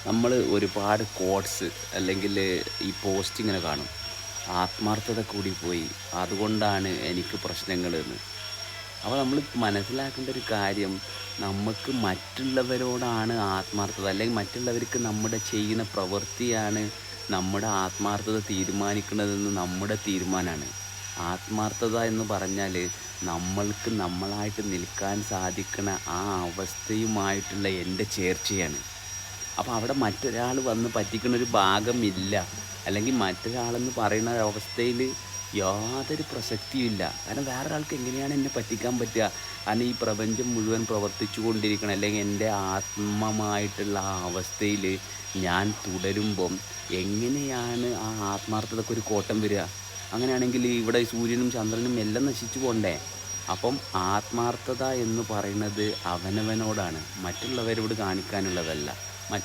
നമ്മൾ ഒരുപാട് കോട്സ് അല്ലെങ്കിൽ ഈ പോസ്റ്റ് ഇങ്ങനെ കാണും. ആത്മാർത്ഥത കൂടിപ്പോയി, അതുകൊണ്ടാണ് എനിക്ക് പ്രശ്നങ്ങൾ എന്ന്. അപ്പോൾ നമ്മൾ മനസ്സിലാക്കേണ്ട ഒരു കാര്യം, നമുക്ക് മറ്റുള്ളവരോടാണ് ആത്മാർത്ഥത, അല്ലെങ്കിൽ മറ്റുള്ളവർക്ക് നമ്മുടെ ചെയ്യുന്ന പ്രവൃത്തിയാണ് നമ്മുടെ ആത്മാർത്ഥത തീരുമാനിക്കുന്നതെന്ന് നമ്മുടെ തീരുമാനമാണ്. ആത്മാർത്ഥത എന്ന് പറഞ്ഞാൽ നമ്മൾക്ക് നമ്മളായിട്ട് നിൽക്കാൻ സാധിക്കണ ആ അവസ്ഥയുമായിട്ടുള്ള എൻ്റെ ചേർച്ചയാണ്. അപ്പോൾ അവിടെ മറ്റൊരാൾ വന്ന് പറ്റിക്കണൊരു ഭാഗമില്ല. അല്ലെങ്കിൽ മറ്റൊരാളെന്ന് പറയുന്ന അവസ്ഥയിൽ യാതൊരു പ്രസക്തിയുമില്ല. കാരണം വേറൊരാൾക്ക് എങ്ങനെയാണ് എന്നെ പറ്റിക്കാൻ പറ്റുക? കാരണം ഈ പ്രപഞ്ചം മുഴുവൻ പ്രവർത്തിച്ചു കൊണ്ടിരിക്കണം, അല്ലെങ്കിൽ എൻ്റെ ആത്മമായിട്ടുള്ള ആ അവസ്ഥയിൽ ഞാൻ തുടരുമ്പം എങ്ങനെയാണ് ആ ആത്മാർത്ഥതയ്ക്കൊരു കോട്ടം വരിക? അങ്ങനെയാണെങ്കിൽ ഇവിടെ സൂര്യനും ചന്ദ്രനും എല്ലാം നശിച്ചു പോണ്ടേ? അപ്പം ആത്മാർത്ഥത എന്ന് പറയുന്നത് അവനവനോടാണ്, മറ്റുള്ളവരോട് കാണിക്കാനുള്ളതല്ല.